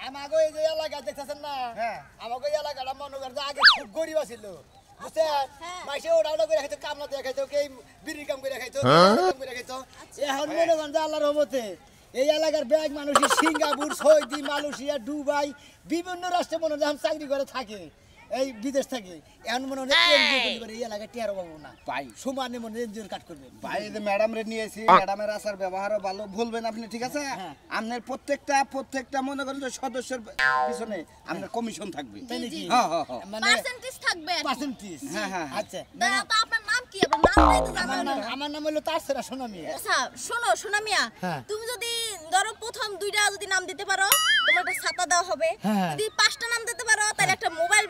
আমাগো এই যে এলাকা দেখতেছেন না হ্যাঁ আমাগো এলাকাটা মনে করেন যে আগে খুব গরিব ছিল বুঝছেন মাইসে ওড়ানো করে খাইতো কামলা দিয়ে খাইতো কে বিড়ি কাম করে খাইতো কাম করে খাইতো এখন মনে করেন যে আল্লাহর রহমতে এই এলাকার ব্যাগ মানুষই সিঙ্গাপুর সৌদি মালয়েশিয়া দুবাই বিভিন্ন রাষ্ট্রে মনে হয় চাকরি করে থাকে এই বিদেশ থেকে এখন মনে হয় এই এলাকায় টেরো পাবো না ভাই সমানে মনে এনজিওর কাট করবে ভাই যে ম্যাডাম রে নিয়েছি ম্যাডামের আসার ব্যবহারও ভালো বলবেন আপনি ঠিক আছে আপনার প্রত্যেকটা মনে করেন যে সদস্যের পিছনে আপনার কমিশন থাকবে তাই নাকি হ্যাঁ হ্যাঁ হ্যাঁ মানে পার্সেন্টেজ থাকবে পার্সেন্টেজ হ্যাঁ হ্যাঁ আচ্ছা দাদা তো আপনার নাম কি আপনার নামটাই তো জানা নেই আমার নাম হলো তারসেরা সোনামি আচ্ছা শোনো সোনা মিয়া হ্যাঁ। তুমি যদি ধরো প্রথম দুইটা যদি নাম দিতে পারো তোমার একটা ছাতা দেওয়া হবে হ্যাঁ। যদি পাঁচটা নাম দিতে পারো তাহলে একটা মোবাইল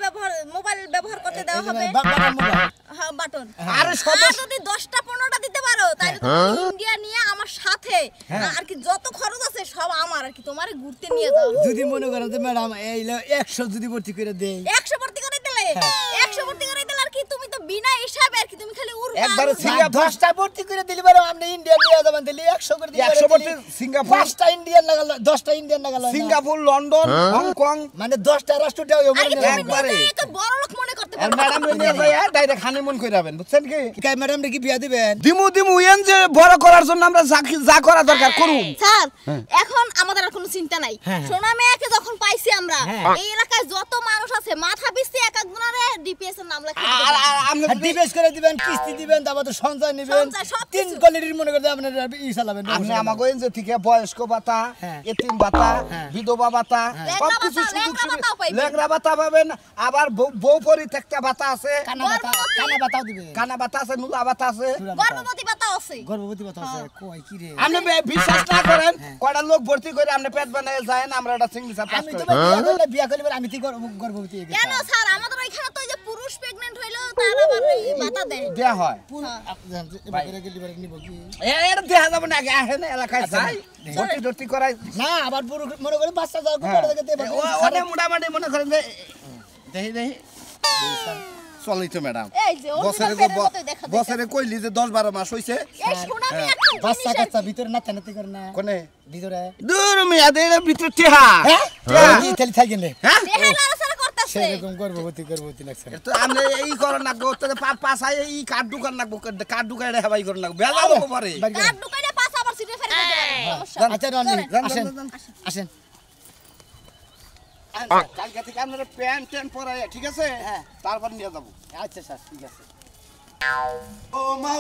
ব্যবহার করতে দেওয়া হবে হ্যাঁ বাটন আর যদি 10টা 15টা দিতে পারো তাহলে তুমি ইন্ডিয়া নিয়ে আমার সাথে আর কি যত খরচ আছে সব আমার আর কি তোমারে ঘুরতে নিয়ে যাও যদি মনে করেন যে ম্যাডাম এই 100 যদি ভর্তি করে দেই 100 ভর্তি করে দিলে 100 ভর্তি করে দিলে আর কি তুমি তো বিনা হিসাবে আর কি তুমি খালি উড়বা একবারে সিঙ্গাপুর 10টা ভর্তি করে দিলি বারো আমরা ইন্ডিয়া নিয়ে যাবেন দিলি 100 করে দিলি 100 ভর্তি সিঙ্গাপুর 5টা ইন্ডিয়ান লাগালো 10টা ইন্ডিয়ান লাগালো সিঙ্গাপুর লন্ডন হংকং মানে 10টা রাষ্ট্র দেও একবারে এত বড় লোক মনে করতে আর পারো ম্যাডাম রে নিয়ে যাই ডাইরেক্ট হানিমুন কইরাবেন বুঝছেন কি কাই ম্যাডাম রে কি বিয়া দিবেন দিমু এন যে বড় করার জন্য আমরা যা করা দরকার করুম স্যার এখন আমাদের আর কোনো চিন্তা নাই সোনা মেয়াকে যখন পাইছি আমরা এই এলাকায় যত মানুষ আছে মাথা পিছতে এক একজনারে ডিপিএস এর নাম লেখা আর আমরা ডিবেস করে দিবেন কিস্তি দিবেন তারপর তো সঞ্চয় নেবেন সঞ্চয়, সবকিছু। তিন কোয়ালিটির মনে করতে আপনারা ই চালাবেন আপনি আমাকে এন যে থেকে বয়স্ক ভাতা এতিম ভাতা বিধবা ভাতা সবকিছু লেংড়া ভাতাও পাইবেন। লেংরা ভাতা পাবেন আবার বউ পরিত্যক্তা ভাতা আছে কানা বাতাও দিবেন কানা ভাতা আছে নুলা ভাতা আছে গর্ভবতী ভাতাও আছে গর্ভবতী বাতা আছে কই কি রে আপনি বিশ্বাস না করেন কয়টা লোক ভর্তি করে আপনি পেট বানায় যায় না আমরা একটা সিগনেচার পাস আমি করি তো বিয়া করলে আমি কি গর্ভবতী হয়ে কেন গেছি স্যার আমাদের ওইখানে তো ওই যে পুরুষ প্রেগন্যান্ট হইলো তার আবার এই ভাতা দেয় দেয়া হয় এটা দেখা যাবে না আগে আসে না এলাকায় যাই ভর্তি টর্তি করাই না আবার মনে করে বাচ্চা যাওয়ার পরে দেখে ওটা মোটামুটি মনে করেন যে দেখি চলিত ম্যাডাম এই যে ওর ভিতর পেটের মতোই দেখা যায়। বছরে কইলি যে 10-12 মাস হইছে এই সোনা মেয়ে একটা বাচ্চা কাচ্চা ভিতরে না তেনাতে করে না কোনে ভিতরে দূর মেয়াদের ভিতরে টেহা হ্যাঁ কি খালি থাকি না হ্যাঁ দেহের আলোচনা করতেছে সেরকম গর্ভবতী লাগছে তো আমরা এই করার নাগবো তো পাশায় এই কার্ড দোকান নাগবো কার্ড দোকানে হেবাই করে নাগবো বেলা হবো পারে কার দোকানে পাঁচ আবার সিটে ফেলে দিতে পারে সমস্যা আচ্ছা রনি আসেন আসেন কালকে থেকে আপনারা প্যান্ট পরাই ঠিক আছে তারপর নিয়ে যাবো আচ্ছা স্যার ঠিক আছে ও মা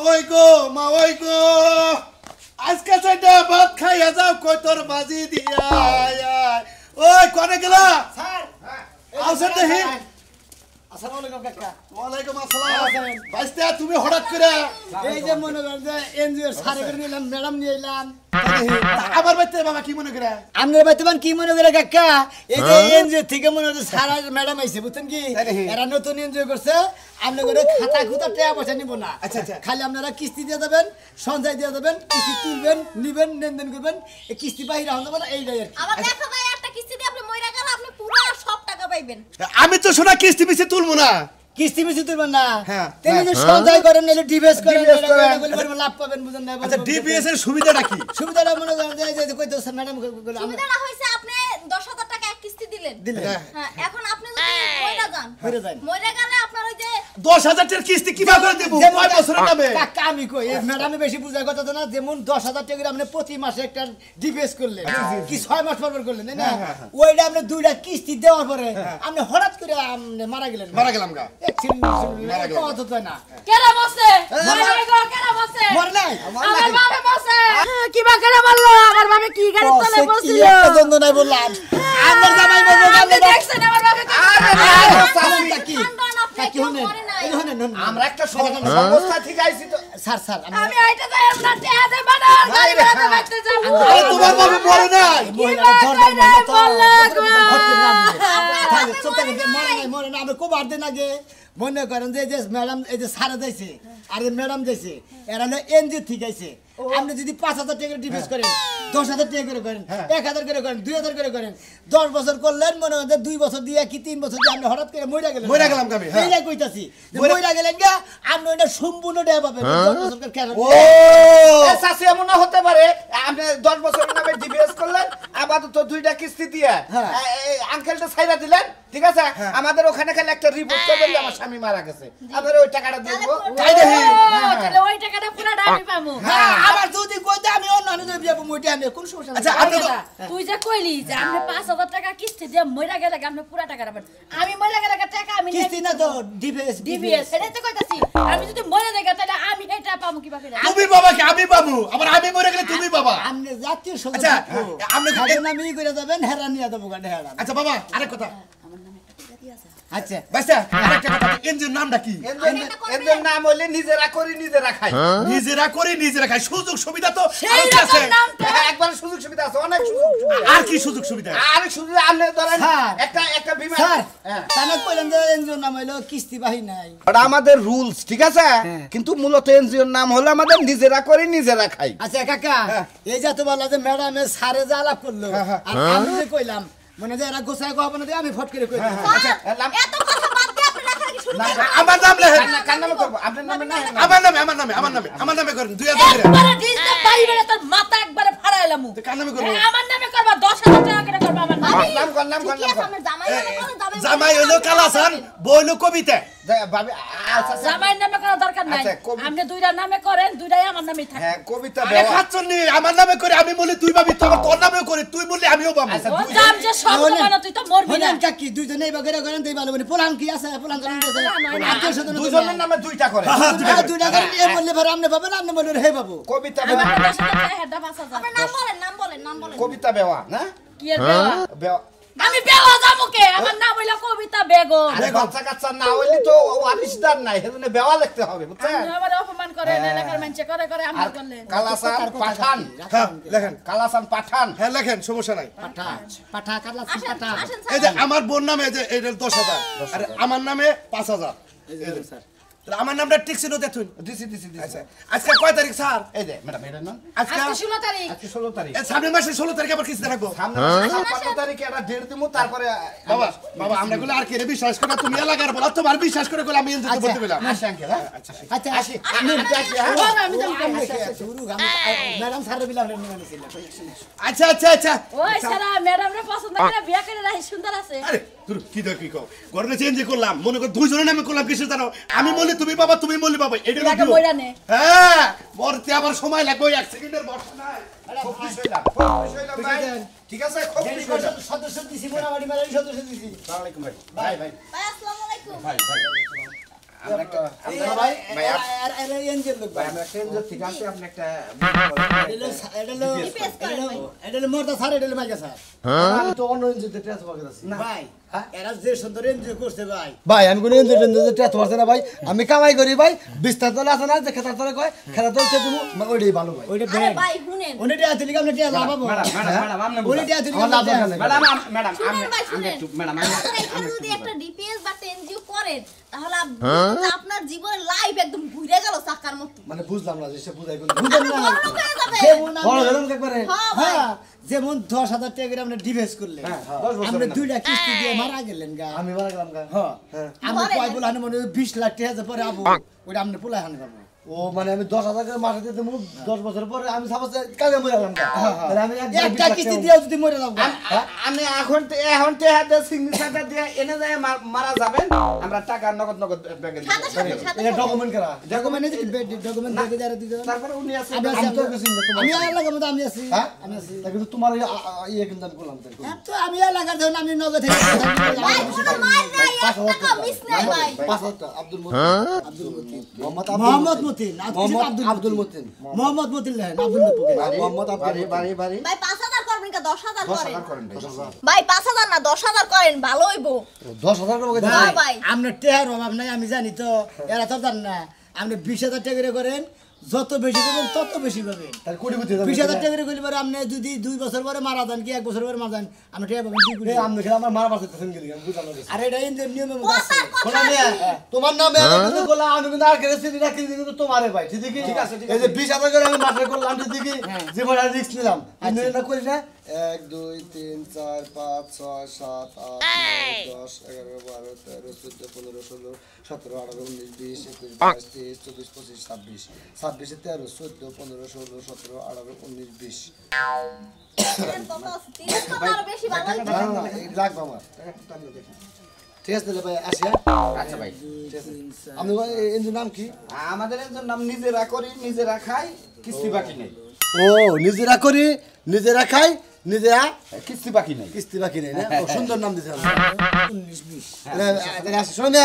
ওই গো আজকে সেটা ভাত খাইয়া যাও কই তোর বাজি দিয়া ওই কোনে গেলা স্যার আউছেন দেখি আসসালামু আলাইকুম কাকা ওয়ালাইকুম আসসালাম ভাইস্তে তুমি হঠাৎ করে এই যে মনে করেন যে এনজিওর সারে করে নিলাম ম্যাডাম নিয়ে এলাম আবার বাইতে বাবা কি মনে করে আপনার বাইতেবান কি মনে করে কাকা এই যে এনজিও থেকে মনে হচ্ছে সারা ম্যাডাম আইছে বুঝছেন কি এরা নতুন এনজিও করছে আপনি করে খাতা খুতা টাকা পয়সা নিব না আচ্ছা আচ্ছা খালি আপনারা কিস্তি দিয়ে দেবেন সঞ্চয় দিয়ে দেবেন কিস্তি তুলবেন নিবেন লেনদেন করবেন এই কিস্তি বাহির হন দেবেন এইটাই আর কি আবার দেখা যায় একটা কিস্তি দিয়ে আপনি মইরা গেলে আপনি পুরো সব টাকা পাইবেন আমি তো শোনা কিস্তি পিছে তুলবো না কিস্তি বেশি তুলবেন না হ্যাঁ, তেমনি যে সঞ্চয় করেন নাহলে ডিভেস করেন ডিভেস করেন। লাভ পাবেন বুঝেন না আচ্ছা ডিপিএস এর সুবিধাটা কি সুবিধাটা মনে করেন যে কই তো ম্যাডাম সুবিধাটা হইছে আপনি 10,000 টাকা এক কিস্তি দিলেন দিলেন হ্যাঁ এখন আপনি যদি মইরা যান মইরা যান। মইরা গেলে আপনার ওই যে 10,000 টাকার কিস্তি কিভাবে করে দেব কয় বছরের নামে কাকা আমি কই এই ম্যাডামে বেশি বুঝার কথা তো না যেমন 10,000 টাকা করে আপনি প্রতি মাসে একটা ডিভেস করলেন কি 6 মাস পর করলেন তাই না ওইটা আপনি দুইটা কিস্তি দেওয়ার পরে আপনি হঠাৎ করে আপনি মারা গেলেন মারা গেলাম গা কত তো না কেরা বসে মরে গো কেরা বসে মর নাই আমার বাবা বসে কিবা করে বললো আমার বাবা কি গাড়ি তলে বসছিল একটা দ্বন্দ্ব নাই বললাম আমার জামাই বলবো আপনি দেখছেন আমার বাবা কি কি হনে এই হনে আমরা একটা সংস্থা থেকে আইছি তো স্যার স্যার আমি আইটা যাই আমরা টেহাতে বানার গাড়ি বানাতে বাইতে যাব আরে তোমার বাবা মরে নাই মহিলাটা ধর নাই মরে না আমি খুব আর দিন আগে মনে করেন যে ম্যাডাম এই যে সারা যাইছে আর ম্যাডাম যাইছে এরা এনজিও ঠিক আছে আপনি যদি 5,000 টাকা ডিভিস করেন 10,000 টাকা করে করেন 1,000 করে করেন 2,000 করে করেন 10 বছর করলেন মনে হয় 2 বছর দিয়ে কি 3 বছর দিয়ে আপনি হঠাৎ করে মইরা গেলাম কবি এইটা কইতাছি মইরা গেলেন গা আপনি ওটা সম্পূর্ণ দেয়া পাবেন 10 বছর করে ও চাষি এমন হতে পারে আপনি 10 বছরের নামে ডিভিএস করলেন আবার আপাতত 2টা কিস্তি দিয়ে এই আঙ্কেলটা ছাইরা দিলেন ঠিক আছে আমাদের ওখানে খালি একটা রিপোর্ট করবেন যে আমার স্বামী মারা গেছে আমরা ওই টাকাটা দেব তাই দেখি তাহলে ওই টাকাটা পুরোটা আমি পাবো হ্যাঁ আবার যদি কইতে আমি অন্য আনে যাবি যাবো মোটে আমি কোন সমস্যা আচ্ছা আপনি তো তুই যে কইলি যে আপনি 5000 টাকা কিস্তি দিয়ে মইরা গেলে আপনি পুরো টাকা পাবেন আমি মইরা গেলে টাকা আমি কিস্তি না তো ডিবিএস সেটাই তো কইতাছি আমি যদি মরে যাই তাহলে আমি এটা পাবো কিভাবে তুমি বাবা কি আমি বাবু আবার আমি মরে গেলে তুমি বাবা আপনি জাতীয় আচ্ছা সদস্য আপনি আমি করে যাবেন হেরা নিয়ে দেবো গাড়ি হেরা আচ্ছা বাবা আরেক কথা আচ্ছা বাইসা আরেকটা কথা এনজিওর নামটা কি এদের নাম হইলে নিজেরা করি নিজেরা খাই নিজেরা করে নিজেরা খাই সুযোগ সুবিধা তো সেই আরো কি আছে রকম নামটা একবার সুযোগ সুবিধা আছে অনেক সুযোগ সুবিধা আর কি সুযোগ সুবিধা আর শুধু আপনি ধরেন স্যার। একটা বিমা স্যার হ্যাঁ তাহলে কইলেন যে এনজিওর নাম হইলো কিস্তি বাহি নাই ওটা আমাদের রুলস ঠিক আছে কিন্তু মূলত এনজিওর নাম হলো আমাদের নিজেরা করি নিজেরা খাই আচ্ছা কাকা এই যা তো বললা যে ম্যাডামে সারে যা আলাপ করলো আর আমি যে কইলাম মানে যে এরা গোছায় কো হবে না আমি ফট করে কই আচ্ছা এত কথা বাদ দিয়ে আপনি লেখা কি শুরু করেন আমার নাম লেখেন কার নামে করবো আপনার নামে না আমার নামে করেন 2000 করে একবারে ডিজে বাইরে তোর মাথা একবারে ফাড়াইলাম কার নামে করবো আমার নামে করবা 10000 টাকা করে করবা আমার নামে নাম কর ঠিক আছে আমার জামাই নামে করো জামাই হলো কালাসান বই হলো কবিতা ভাবি আচ্ছা জামাইয়ের নামে করার দরকার নাই আচ্ছা, কবি- আপনি দুইটা নামে করেন দুইটাই আমার নামেই থাকে হ্যাঁ কবিতা আরে দেওয়া খাচ্ছনি আমার নামে করে আমি বলি তুই পাবি তোর নামেও করে তুই বললি আমিও পাবো আচ্ছা, ও জাম যে সব সময় না তুই তো মরবি না হলেন কাকি দুইজনে এই বাগেরা করেন দেই ভালো বলে পোলান কি আছে পোলান জানেন আছে আত্মীয় স্বজন দুজনের নামে দুইটা করে দুইটা করে এ বললে ভাই আপনি পাবেন আপনি বললে হে বাবু কবিতা আমার বেওয়া কাছে তো হেডা 5000 আপনি নাম বলেন নাম বলেন কবিতা বেওয়া না কি এর বেওয়া বেওয়া আমি বেওয়া যামুকে আমার নাম হইলো কবিতা বেগম আরে বাচ্চা কাচ্চা না হইলে তো ওয়ারিশদার নাই সেজন্য বেওয়া লিখতে হবে বুঝছেন আপনি আমার অপমান করেন এলাকার মানুষ করে করে আমি আর করলেন কালাসান পাঠান হ্যাঁ লেখেন কালাসান পাঠান হ্যাঁ লেখেন সমস্যা নাই পাঠা পাঠা কাটলা আসেন পাঠা আসেন এই যে আমার বোন নামে যে এটা 10000 আর আমার নামে 5000 স্যার তাহলে আমার নামটা ঠিক ছিল দেখুন দিছি আচ্ছা আজকে কয় তারিখ স্যার এই যে ম্যাডাম এটা না আজকে আজকে 16 তারিখ আজকে 16 তারিখ এই সামনের মাসের 16 তারিখে আবার কিস্তি রাখবো সামনে 15 তারিখে একটা ডেট দিমু তারপরে বাবা বাবা আমরা গুলো আর কেরে বিশ্বাস করে তুমি এলাকার বলা তোমার বিশ্বাস করে গেলে আমি এনজিও করতে পেলাম আসি আঙ্কেল হ্যাঁ আচ্ছা আসি আমি আসি হ্যাঁ আমি যাম শুরু ম্যাডাম স্যার বিলাম নিয়ে নিছিল আচ্ছা আচ্ছা আচ্ছা ওই সারা ম্যাডাম রে পছন্দ করে বিয়া করে রাখি সুন্দর আছে আরে তুই কি দর কি কও ঘরে চেঞ্জ করলাম মনে কর দুইজনের নামে করলাম কিসে জানো আমি বলি তুমি বাবা তুমি বলি বাবা এটা এলাকা হলো বইরা নে হ্যাঁ মরতে আবার সময় লাগবে 1 সেকেন্ডের বর্ষা নাই খুব খুশি হইলাম খুব খুশি হইলাম ভাই ঠিক আছে খুব খুশি হইলাম সদস্য দিছি মোটামুটি মেলারই সদস্য দিছি আসসালামু আলাইকুম ভাই ভাই ভাই ভাই আসসালামু আলাইকুম ভাই ভাই আমরা একটা ভাই ভাই আর এনজিওর লোক ভাই আমরা কেন্দ্র থেকে আসি আপনি একটা এটা মোরদা স্যার এটা মাইকা স্যার আমি তো অন্য এনজিওতে ট্রান্সফার করেছি ভাই এরা যে সুন্দর এনজিও করছে ভাই ভাই আমি কোনো এনজিও ট্রান্সফার করছি না ভাই আমি কামাই করি ভাই বিস্তার তলে আছে না যে খেতার তলে কয় খেতার তলে চেয়ে দেবো ওইটাই ভালো ভাই ওইটা আরে ভাই শুনেন ওইটা দিলি আপনি টিয়া লাভ পাবো ম্যাডাম ম্যাডাম আপনি ওইটা দিলি আমার লাভ দরকার নেই। ম্যাডাম ম্যাডাম শুনেন ভাই আমি শুনেন একটু ম্যাডাম আপনারা এখানে যদি একটা ডিপিএস বা এনজিও করেন তাহলে আপনার জীবনের লাইফ একদম ঘুরে গেল চাকার মতো মানে বুঝলাম না যে সে বুঝাই বলতে বুঝেন না বড় লোক হয়ে যাবে যেমন বড় আমরা- গেলাম একবারে হ্যাঁ ভাই হ্যাঁ যেমন 10,000 টাকা করে আমরা ডিভেস করলে 10 বছর আমরা না। দুইটা কিস্তি দিয়ে মারা গেলেন গা আমি মারা গেলাম গা। হ্যাঁ আমরা ঘরে কয় না। বলে হানি মনে হয় 20 লাখ টাকা পরে আবু ওইটা আমরা পোলা হানি পাবো ও মানে আমি 10,000 করে মাসে দিতে মুখ 10 বছর পরে আমি সাপোজ কাজে মরে গেলাম গা। তাহলে আমি একবার 20 একটা লাখ কিস্তি টাকা- দিয়ে যদি মরে যাবো আমি এখন হাতে সিগনেচারটা দিয়ে এনে যায় মারা যাবেন আমরা টাকা নগদ ব্যাংকে দিব। সাথে সাথে সাথে এটা ডকুমেন্ট করা ডকুমেন্ট ডকুমেন্ট দিয়ে দিতে দিতে তারপরে উনি আছে আমি আছি আমি তো কিছু না, তোমার- আমি এলাকার মধ্যে আমি আছি হ্যাঁ? আমি আছি তা কিন্তু তোমার ইয়ে কিন্তু আমি করলাম তাই হ্যাঁ, তো আমি এলাকার ধরুন আমি নগদ থেকে ভাই কোনো মার নাই এক টাকা মিস নাই ভাই 5,000 টাকা আব্দুল মতিন মোহাম্মদ মতিন আব্দুল মতিন মোহাম্মদ মতিন লেন আব্দুল মতিন মোহাম্মদ আব্দুল বাড়ি বাড়ি ভাই 5000 করবেন কি 10000 করেন 10,000 করেন ভাই। ভাই 5000 না 10000 করেন ভালো হইবো 10,000 টাকা না ভাই ভাই আমরা টেহার অভাব নাই আমি জানি তো এরা তো জান না আপনি 20,000 টাকা করে করেন যত বেশি দেবেন তত বেশি পাবেন তাহলে কোটি কোটি যাবে 20,000 টাকা করে করলে পরে আপনি যদি 2 বছর পরে মারা যান কি 1 বছর পরে মারা যান আপনি টেহা পাবেন 2 কোটি এই আমি দেখলাম আমার মারা বাসে তখন গেলি আমি বুঝলাম না আর এটা ইন্ডিয়ান নিয়মের মধ্যে আছে কথার কথা শোনা মিয়া, তোমার নামে আমি কিন্তু বললাম আমি কিন্তু আর কেড়েছি না কিন্তু তোমারে ভাই ঠিক আছে এই যে 20,000 করে আমি মাসে করলাম ঠিক জীবনে রিস্ক নিলাম আমি না করি না 1 2 3 4 5 6 7 8 9 10 11 12 13 14 15 16 17 18 19 20 21 22 23 24 25 26 26 13 14 15 16 17 18 19 20 লাগবে আমার ঠিক আছে তাহলে ভাই আসি আচ্ছা ভাই আপনি এনজির নাম কি আমাদের এর নাম নিজেরা করি নিজেরা খাই কিস্তি বাকি নেই ও নিজেরা করি নিজেরা খাই নিজেরা কিস্তি বাকি নেই কিস্তি বাকি নেই না ও সুন্দর নাম দিতে হবে 19 20 শোনো না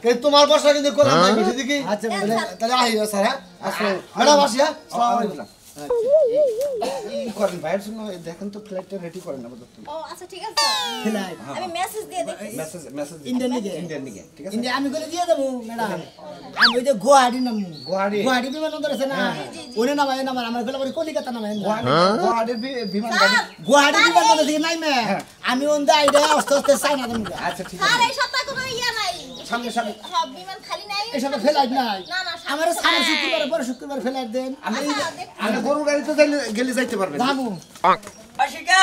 কিন্তু তোমার বর্ষা কিন্তু করলাম না বেশি দেখি আচ্ছা তাহলে আহি স্যার হ্যাঁ আসো ম্যাডাম আসি হ্যাঁ আসসালামু আলাইকুম করেন ভাইয়ের জন্য দেখেন তো ফ্লাইটটা রেডি করেন না বুঝতে ও আচ্ছা ঠিক আছে আমি মেসেজ দিয়ে দেখি মেসেজ ইন্ডিয়ান নিকে ঠিক আছে ইন্ডিয়া আমি করে দিয়ে দেবো ম্যাডাম আমি ওই যে গুয়াহাটি নাম গুয়াহাটি বিমানবন্দর আছে না ওনে নামায় নামার আমার ফেলা কলিকাতা নামায় গুয়াহাটির বিমান গাড়ি গুয়াহাটি বিমানবন্দর থেকে নাই মে আমি ওন দা আইডা আস্তে আস্তে চাইনা দেবো আচ্ছা ঠিক স্যার আছে এই সপ্তাহে কোনো ইয়া নাই সামনে হ্যাঁ বিমান খালি নাই এই সব ফেলাইট নাই না না আমার সামনে শুক্রবার পরে শুক্রবার ফেলাইট দেন আমি আচ্ছা, দেখছি। আমি গরু গাড়িতে গেলে যাইতে পারবেন দামু আশিকা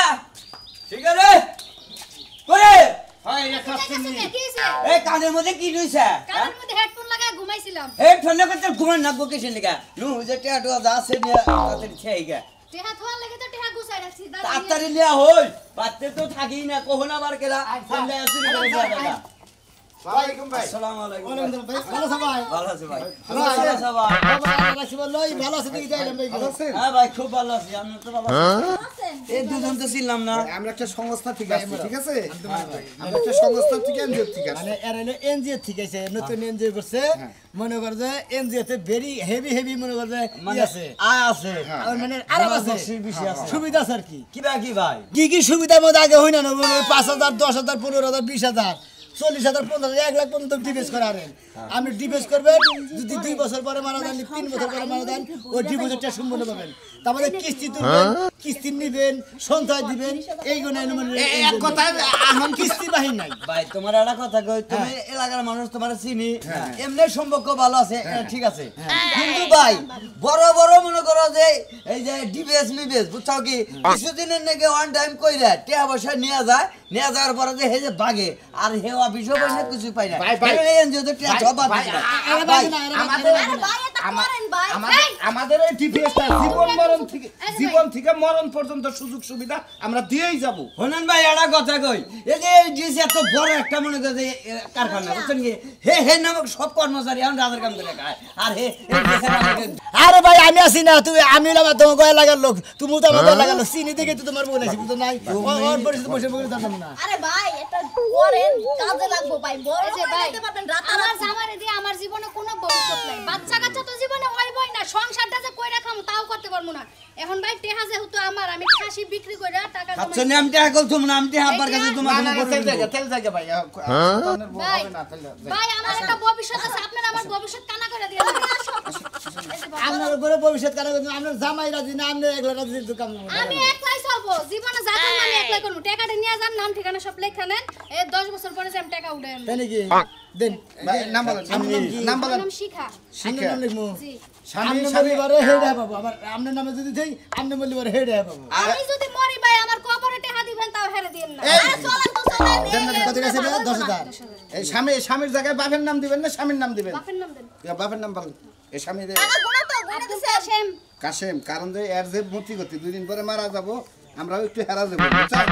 ঠিক আছে করে হয় একটা কি হইছে? এই কানের মধ্যে কি রইছে কানের মধ্যে হেডফোন লাগায় ঘুমাইছিলাম। এই ঠান্ডা করতে ঘুমান না বকেছে নিকা নু যে টেটো আছে নিয়া তাড়াতাড়ি খেয়ে গা টেহা থোয়ার লাগি তো টেহা গুছাই রাখছি। তাড়াতাড়ি লিয়া হই পাতে তো থাকি না কখন আবার কেলা ঠান্ডা আছে না ওয়ালাইকুম ভাই আসসালামু আলাইকুম ভালো সবাই ভালো আছে ভাই ভালো ভালো আছে ভাই ভালো আছে দেখি যাইলাম ভাই ভালো আছেন হ্যাঁ ভাই খুব ভালো আছি আমি তো ভালো আছি আছেন এই দুজন তো ছিলাম না আমরা একটা সংস্থা থেকে আসছি ঠিক আছে আমরা একটা সংস্থা থেকে এনজিও থেকে আসছি মানে এর হলো এনজিও ঠিক আছে নতুন এনজিও করছে মনে কর যে এনজিও তে ভেরি হেভি মনে কর যে মানে আছে আছে আর মানে আরাম আছে বেশি আছে সুবিধা আছে আর কি কিবা কি ভাই কি সুবিধার মধ্যে আগে হই না 5,000 10,000 15,000 20,000 40,000 15,000 1 লাখ পর্যন্ত ডিপেস করারেন আপনি ডিপেস করবেন যদি 2 বছর পরে মারা দেন 3 বছর পরে মারা দেন ওই ডিপোজিটটা সম্পূর্ণ পাবেন তারপরে কিস্তি তুলবেন কিস্তি নিবেন সঞ্চয় দিবেন এইগুলো এক কথা এখন কিস্তি বাহিনী নাই ভাই তোমার একটা কথা কই তুমি এলাকার মানুষ তোমার চিনি এমনি সম্পর্ক ভালো আছে এটা ঠিক আছে কিন্তু ভাই বড় বড় মনে করো যে এই যে ডিবিএস মিবিএস বুঝছো কি কিছুদিনের নাকি ওয়ান টাইম কইরা টাকা পয়সা নিয়ে যাওয়ার পরে যে হে যে বাগে আর হে অফিসও বসে কিছু পাই না ভাই, এই এনজিও তো টাকা জবাব ভাই, দিছে না। ভাই আমাদের আরে ভাই এটা করেন ভাই আমাদের এই ডিপিএসটা জীবন থেকে মরণ পর্যন্ত সুযোগ সুবিধা আমরা দিয়েই যাব হনন ভাই একটা কথা কই এই যে ডিস এত বড় একটা মনে করে যে কারখানা বুঝছেন কি হে নামক সব কর্মচারী এখন রাজার কাম করে খায় আর হে এই দেশের আমাকে আরে ভাই আমি আছি না তুই আমি লাগা তোমার গয়া লাগার লোক তুমি তো আমার লাগার লোক চিনি দেখে তো তোমার বলে আছি তো নাই ওর পরিস্থিতি বসে দাঁড়াম না আরে ভাই এটা করেন কাজে লাগবো ভাই বড় এই যে ভাই, দিতে পারবেন আমার জামারে দিয়ে আমার জীবনে কোনো ভবিষ্যৎ নাই। বাচ্চা কাচ্চা তো জীবনে হইবই না। সংসারটা যে কইরা খাম তাও করতে পারবো না। এখন ভাই টেহা যেহেতু আমার আমি খাসি বিক্রি কইরা টাকা খাচ্ছ না আমি টাকা কল তুমি আমি টাকা আব্বার কাছে তোমার না, কোনো তেল করবে জায়গা, তেল জায়গা ভাই আপনার বউ ভাই, হবে না, তেল জায়গা। ভাই আমার একটা ভবিষ্যৎ আছে আপনারা আমার ভবিষ্যৎ কানা করে দিয়ে দেন। এই যে বাবা, আপনার উপরে ভবিষ্যৎ কারণ আপনার জামাই রাজি না আপনি এগুলো রাজি দিতে কাম আমি একলাই চলবো জীবনে যা করবো আমি একলাই করবো টাকাটা নিয়ে যান নাম ঠিকানা সব লেখা নেন এই 10 বছর পরে যে আমি টাকা উঠে আনবো। তাই নাকি দেন ভাই, নাম বলেন, নাম আমার বলেন। নাম শিখা। আপনার নাম লিখবো জি স্বামী, আপনি স্বামী, বলিবারে হেডে পাবো আবার আপনার নামে যদি দেই আপনি বলিবারে হেডে পাবো আমি যদি মরি ভাই আমার কবরে টাকা দিবেন তাও হেরে দিন না। আরে চলেন তো চলেন দেন না কত গেছে 10,000 এই স্বামীর জায়গায় বাপের নাম দিবেন না স্বামীর নাম দিবেন বাপের নাম দেন। বাপের নাম বলেন এই স্বামীর টাকা গুনা তো গুনে আব্দুল দিছে কাশেম। কাশেম কারণ যে এর যে মতি গতি 2 দিন পরে মারা যাব আমরাও একটু হেরা দেব বুঝছেন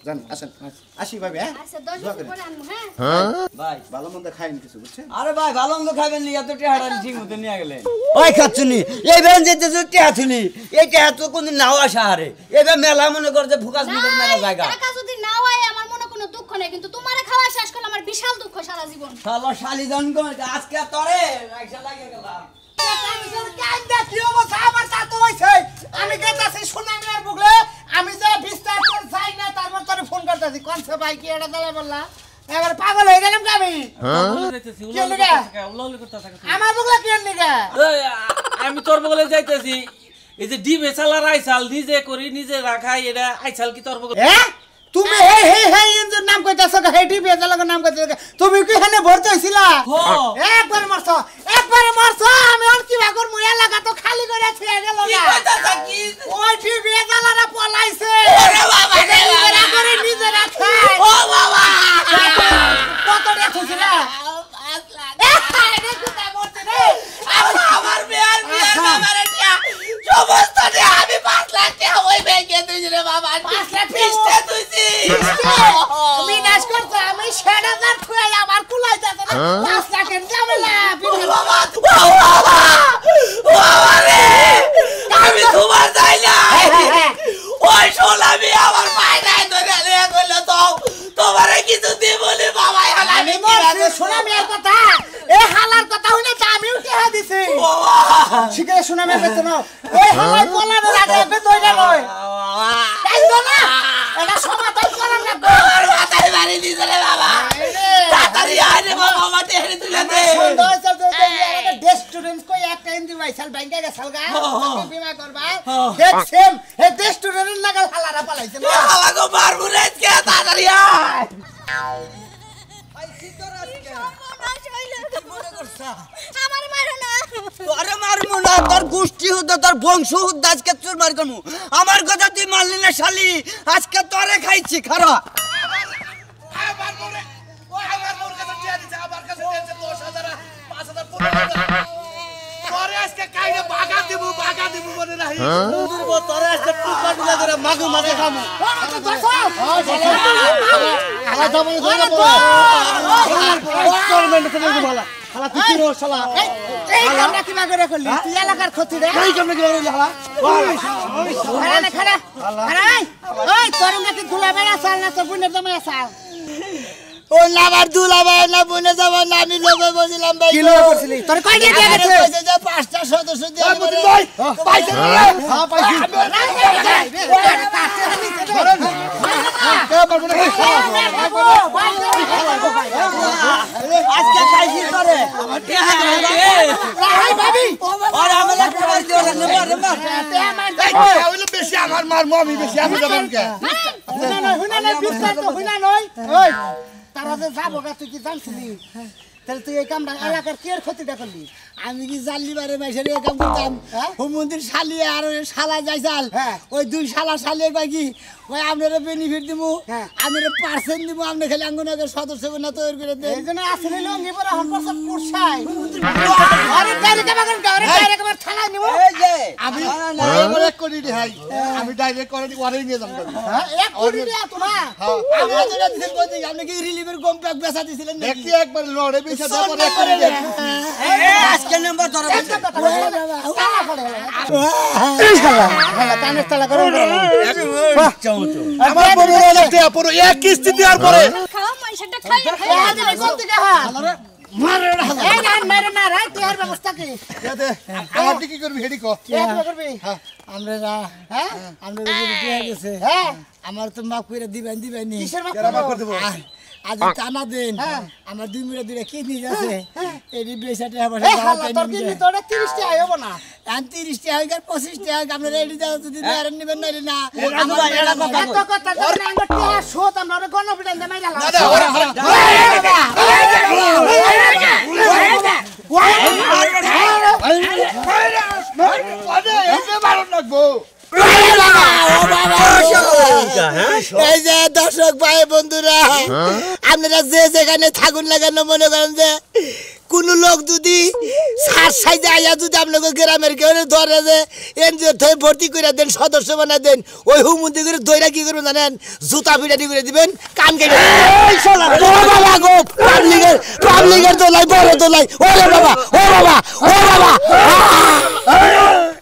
জান আসেন আসি ভাই হ্যাঁ আচ্ছা 10 বছর পরে আনবো হ্যাঁ। ভাই ভালো মন্দ খাইন কিছু বুঝছেন আরে ভাই ভালো মন্দ খাবেন নি এত টাকা ঠিক মতো নিয়ে গেলে ওই খাচ্ছুনি এই বেন যেতে যে টাকা থুনি এই টাকা তো কোনদিন নাও আসা হারে এবার মেলা মনে করে যে ফোকাস মতো মেলা জায়গা টাকা যদি না হয় আমার মনে কোনো দুঃখ নেই কিন্তু তোমারে খাওয়া শেষ করলে আমার বিশাল দুঃখ সারা জীবন। শালা শালিজন গো আজকে তরে রাইসা লাগে গেলাম আমি গেতাছি সুনামের বুগলে আমি যে বিস্তার যাই না তারপর তোরে ফোন করতেছি কোন সে ভাই কি এটা দাঁড়া বললা এবার পাগল হয়ে গেলাম আমি আমার বুগলে কি নিগা আমি তোর বগলে যাইতেছি এই যে ডিম এসালা রাইসাল নিজে করি নিজে রাখাই এটা আইসাল কি তোর বগলে হ্যাঁ তুমি হে ইঞ্জুর নাম কইতাছো হে ডিবিএস লাগা নাম কইতাছো তুমি কি এখানে ভর্তি হইছিলা একবার মারছো আমি আর কি ভাগর মুয়া লাগা তো খালি করে ছেড়ে গেল না কি কইতাছ কি ওই ডিবিএস লাগা পলাইছে ওরে বাবা রে করে নিজে রাখা ও বাবা কত রে খুশিলা 5 লাখ দেখো তা বলতে রে আমার বিয়ার বাবারে টিয়া সমস্ত রে আমি 5 লাখ টাকা ওই ব্যাংকে দিছি রে বাবা 5 লাখ পিস্তে তুইছি আমি নাশ করতে আমি 6000 খুয়াই আমার কুলাই যাচ্ছে না 5 লাখের ঝামেলা বাবা বাবা রে আমি তোমার যাই না ওই সোলামি আমার পায় নাই ধরে রে কইলো তো তোমারে কিছু দিবনি বাবা আমি বলছি সোলামির কথা এ হালার কথা হইনা তো আমিও টিহা দিছি বাবা শিখে সোলামির কথা না ওই হালাই কলার আগে দইরা লয় তাই তো না এটা সমাধান করা লাগবে আমার মাথায় মারি দিছে রে বাবা তাড়াতাড়ি আয় রে বাবা মাটি হেরে তুলে দে সুন্দর চল স্টুডেন্ট কই একটা ইন্দি ভাইসাল ব্যাংকে গেছাল গা বিমা করবা দেখছেন এই স্টুডেন্টের লাগাল হালারা পালাইছে না হালাগো মারবো রে কে তাড়াতাড়ি আয় ভাই সিদ্ধর আজকে মনে করছা আমারে মারো না তোরে মারমু না তোর গোষ্ঠী হুদ্দা তোর বংশ হুদ্দা আজকে চুর মার করমু আমার কথা তুই মানলি না শালি আজকে তোরে খাইছি খারা আমার মোরে আমার মোর কাছে টিয়া দিছে আমার কাছে দিয়েছে 10000 5000 15000 তোরে আজকে কাইরে বাগা দিব মনে নাই তোরে আজকে টুকা টুকা করে মাগু মাঝে খামু আলা দাও ধরে গভর্নমেন্ট থেকে ভালো হালা তুই কি রোজ শালা এই কামটা কি করে করলি তুই এলাকার ক্ষতি রে এই কেমনে করে হালা খাড়া ওই তোর নাকি দুলাভাই আসাল না তো বুনের জামাই আসাল ও লাভার দুলাভাই না বুনে যাব না আমি লোভে বজিলাম ভাই কি লোভ করছিলি তোর কই দিয়ে গেছে কইছে যে 5টা সদস্য দিয়ে আমারে পাইছে না হ্যাঁ পাইছি আজকে খাইছি তোরে আমার টিয়া রাই ভাবি আর আমি লাগতে পারি দিও না হইলো বেশি আমার মার মমি বেশি আমি যাবেন কে হুনা না বিশ্বাস তো হুনা নই ওই তারা যে যাবো গা তুই কি জানছিলি তাহলে তুই এই কামটা এলাকার কি ক্ষতিটা করলি আমি কি জানলি বারে মাইশের এই কাম করতাম ও মন্দির শালি আর ওই শালা যাইছাল ওই দুই শালা শালি কই কি ওই আপনারা বেনিফিট দিমু আপনারা পার্সেন্ট দিমু আপনি খালি আঙ্গনগর সদস্য না তৈরি করে দেন এইজন্য আসলে লঙ্গি পরে হন করছ পুরসাই আরে ডাইরেক্ট বাগান গাওরে ডাইরেক্ট আমার থানায় নিব এই যে আমি এক কোটি দেই আমি ডাইরেক্ট করে ওয়ারিং নিয়ে যাব হ্যাঁ 1 কোটি টাকা তোমার আমরা তো দিছেন কই আপনি কি রিলিভের কম প্যাক বেচা দিছিলেন নাকি একটি একবার লড়ে বেশি দাও করে করে দেন আজকে নাম্বার ধরে কানের তালা করো আমার 15000 টাকা পুরো এক কিস্তি দেওয়ার পরে খাও মাইশাটা খাই মারে এই না মেরে না রাই তের ব্যবস্থা কি দে আমার কি করবি হেডি কো কি করবি আমরা হ্যাঁ আমরা রুটি হয়ে গেছে হ্যাঁ আমার তো মাফ করে দিবেন নি কিসের মাপ কেরা মাফ করে দেব আজ টানা দেন আমার 2 মিনিট ধরে কিডনি আছে এই বেসাটা আবার এই হালা তোর কিডনি তোরে 30 টাকা আইবো না 30 টাকা আর 25 টাকা আপনারা রেডি দাও যদি দেন নিবেন না এত কথা জানা আঙ্গটিয়া শোত আমরা ওরে গণ বিটান দে মাইরা দাদা ওরা এই যে দর্শক ভাই বন্ধুরা আপনারা যে যেখানে থাকুন লাগানো মনে করেন যে কোন লোক যদি সাইজে আইয়া যদি আপনাকে গ্রামের কেউ ধরে যে এনজিও থেকে ভর্তি করে দেন সদস্য বানা দেন ওই হুমুন্দি করে দইরা কি করবেন জানেন জুতা পিটাটি করে দিবেন কান কেটে পাবলিকের দোলাই বড় দোলাই ওরে বাবা ও বাবা ও বাবা